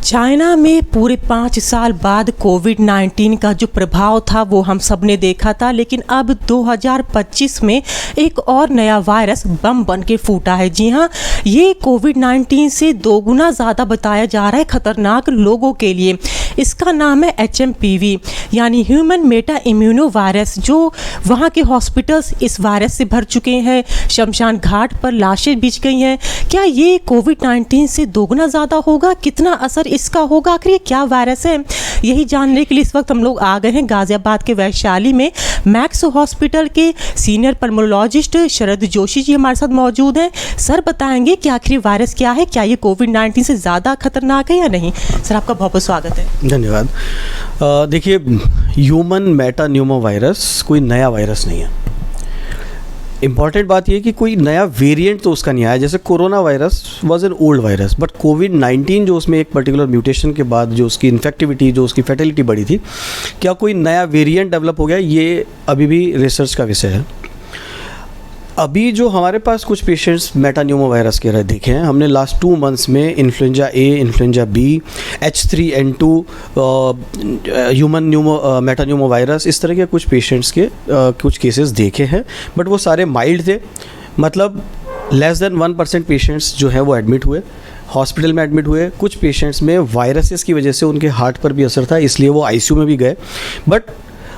China में पूरे 5 साल बाद कोविड-19 का जो प्रभाव था वो हम सब ने देखा था, लेकिन अब 2025 में एक और नया वायरस बम बन के फूटा है। जी हाँ, ये कोविड-19 से 2 गुना ज़्यादा बताया जा रहा है खतरनाक लोगों के लिए। इसका नाम है HMPV यानी ह्यूमन मेटा इम्यूनो वायरस, जो वहाँ के हॉस्पिटल्स इस वायरस से भर चुके हैं। शमशान घाट पर लाशें बिछ गई हैं। क्या ये कोविड-19 से 2 गुना ज़्यादा होगा? कितना असर इसका होगा? आखिर ये क्या वायरस है? यही जानने के लिए इस वक्त हम लोग आ गए हैं गाज़ियाबाद के वैशाली में। मैक्स हॉस्पिटल के सीनियर पल्मोलॉजिस्ट शरद जोशी जी हमारे साथ मौजूद हैं। सर बताएंगे कि आखिर वायरस क्या है, क्या ये कोविड-19 से ज़्यादा खतरनाक है या नहीं। सर आपका बहुत बहुत स्वागत है। धन्यवाद। देखिए, ह्यूमन मेटान्यूमो वायरस कोई नया वायरस नहीं है। इम्पॉर्टेंट बात यह है कि कोई नया वेरिएंट तो उसका नहीं आया। जैसे corona virus was an old virus, but कोविड-19 जो उसमें एक पर्टिकुलर म्यूटेशन के बाद जो उसकी इन्फेक्टिविटी, जो उसकी फैटेलिटी बढ़ी थी, क्या कोई नया वेरिएंट डेवलप हो गया, ये अभी भी रिसर्च का विषय है। अभी जो हमारे पास कुछ पेशेंट्स मेटान्यूमो वायरस के देखे हैं हमने लास्ट 2 मंथ्स में, influenza A, influenza B, H3N2, human metapneumo virus, इस तरह के कुछ पेशेंट्स के कुछ केसेस देखे हैं, बट वो सारे माइल्ड थे। मतलब लेस देन 1% पेशेंट्स जो हैं वो एडमिट हुए, हॉस्पिटल में एडमिट हुए। कुछ पेशेंट्स में वायरसेस की वजह से उनके हार्ट पर भी असर था, इसलिए वो ICU में भी गए। बट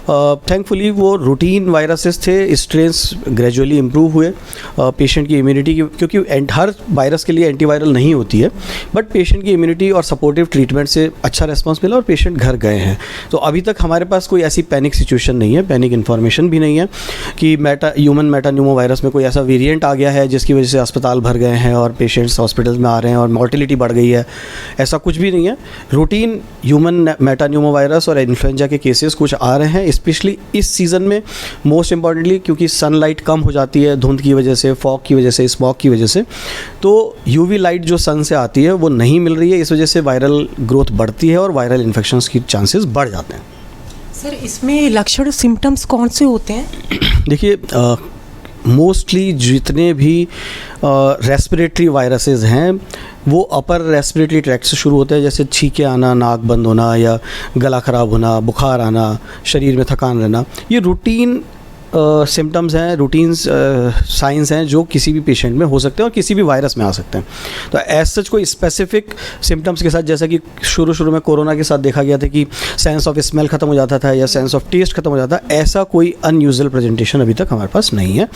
थैंकफुली वो रूटीन वायरसेस थे। स्ट्रेन्स ग्रेजुअली इम्प्रूव हुए। पेशेंट की इम्यूनिटी, क्योंकि हर वायरस के लिए एंटीवायरल नहीं होती है, बट पेशेंट की इम्यूनिटी और सपोर्टिव ट्रीटमेंट से अच्छा रिस्पांस मिला और पेशेंट घर गए हैं। तो अभी तक हमारे पास कोई ऐसी पैनिक सिचुएशन नहीं है, पैनिक इन्फॉर्मेशन भी नहीं है कि ह्यूमन मेटान्यूमो वायरस में कोई ऐसा वेरिएंट आ गया है जिसकी वजह से अस्पताल भर गए हैं और पेशेंट्स हॉस्पिटल में आ रहे हैं और मॉर्टिलिटी बढ़ गई है। ऐसा कुछ भी नहीं है। रूटीन ह्यूमन मेटान्यूमो वायरस और इन्फ्लुएंजा के केसेस कुछ आ रहे हैं, स्पेशली इस सीज़न में। मोस्ट इम्पॉर्टेंटली क्योंकि सनलाइट कम हो जाती है, धुंध की वजह से, फॉग की वजह से, स्मॉग की वजह से, तो यूवी लाइट जो सन से आती है वो नहीं मिल रही है। इस वजह से वायरल ग्रोथ बढ़ती है और वायरल इन्फेक्शंस की चांसेस बढ़ जाते हैं। सर इसमें लक्षण सिम्टम्स कौन से होते हैं? देखिए, मोस्टली जितने भी रेस्पिरेटरी वायरसेस हैं वो अपर रेस्पिरेटरी ट्रैक्ट से शुरू होते हैं, जैसे छींके आना, नाक बंद होना या गला ख़राब होना, बुखार आना, शरीर में थकान रहना। ये रूटीन सिम्टम्स हैं, रूटीन साइंस हैं जो किसी भी पेशेंट में हो सकते हैं और किसी भी वायरस में आ सकते हैं। तो एज सच कोई स्पेसिफिक सिम्टम्स के साथ, जैसा कि शुरू में कोरोना के साथ देखा गया था कि सेंस ऑफ स्मेल ख़त्म हो जाता था या सेंस ऑफ टेस्ट ख़त्म हो जाता था, ऐसा कोई अनयूजुअल प्रेजेंटेशन अभी तक हमारे पास नहीं है।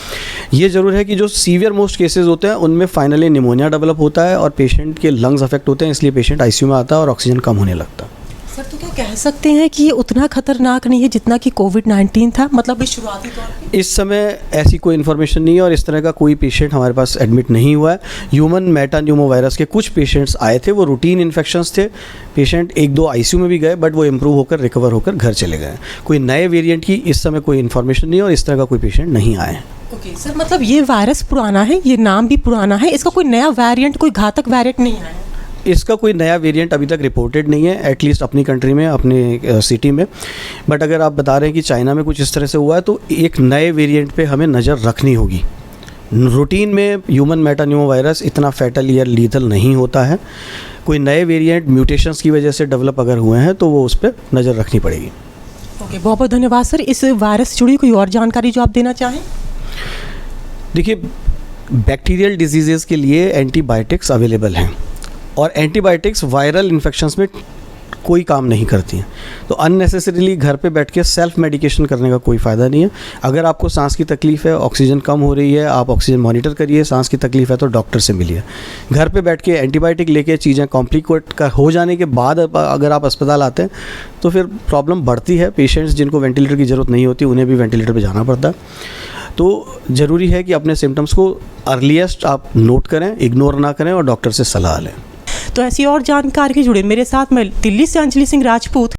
ये ज़रूर है कि जो सीवियर मोस्ट केसेज होते हैं उनमें फाइनली निमोनिया डेवलप होता है और पेशेंट के लंग्स अफेक्ट होते हैं, इसलिए पेशेंट ICU में आता है और ऑक्सीजन कम होने लगता है। सर तो क्या कह सकते हैं कि ये उतना खतरनाक नहीं है जितना कि कोविड-19 था? मतलब इस शुरुआती तौर पे इस समय ऐसी कोई इन्फॉर्मेशन नहीं है और इस तरह का कोई पेशेंट हमारे पास एडमिट नहीं हुआ है। ह्यूमन मेटान्यूमो वायरस के कुछ पेशेंट्स आए थे, वो रूटीन इन्फेक्शंस थे। पेशेंट 1-2 ICU में भी गए, बट वो इम्प्रूव होकर, रिकवर होकर घर चले गए। कोई नए वेरिएंट की इस समय कोई इन्फॉर्मेशन नहीं है और इस तरह का कोई पेशेंट नहीं आए हैं। ओके सर, मतलब ये वायरस पुराना है, ये नाम भी पुराना है, इसका कोई नया वेरिएंट, कोई घातक वेरिएंट नहीं आया? इसका कोई नया वेरिएंट अभी तक रिपोर्टेड नहीं है, एटलीस्ट अपनी कंट्री में, अपने सिटी में। बट अगर आप बता रहे हैं कि चाइना में कुछ इस तरह से हुआ है, तो एक नए वेरिएंट पे हमें नज़र रखनी होगी। रूटीन में ह्यूमन मेटान्यूमो वायरस इतना फैटल या लीथल नहीं होता है। कोई नए वेरिएंट म्यूटेशंस की वजह से डेवलप अगर हुए हैं तो वो उस पर नज़र रखनी पड़ेगी। ओके, बहुत बहुत धन्यवाद सर। इस वायरस से जुड़ी कोई और जानकारी जो आप देना चाहें? देखिए, बैक्टीरियल डिजीज़ के लिए एंटीबायोटिक्स अवेलेबल हैं और एंटीबायोटिक्स वायरल इन्फेक्शंस में कोई काम नहीं करती हैं। तो अननेसेसरीली घर पे बैठ के सेल्फ मेडिकेशन करने का कोई फ़ायदा नहीं है। अगर आपको सांस की तकलीफ़ है, ऑक्सीजन कम हो रही है, आप ऑक्सीजन मॉनिटर करिए। सांस की तकलीफ़ है तो डॉक्टर से मिलिए। घर पे बैठ के एंटीबायोटिक लेके चीज़ें कॉम्प्लिकेट हो जाने के बाद अगर आप अस्पताल आते हैं तो फिर प्रॉब्लम बढ़ती है। पेशेंट्स जिनको वेंटिलेटर की ज़रूरत नहीं होती उन्हें भी वेंटिलेटर पर जाना पड़ता है। तो ज़रूरी है कि अपने सिम्टम्स को अर्लीस्ट आप नोट करें, इग्नोर ना करें और डॉक्टर से सलाह लें। तो ऐसी और जानकारी के जुड़े मेरे साथ, मैं दिल्ली से अंजलि सिंह राजपूत,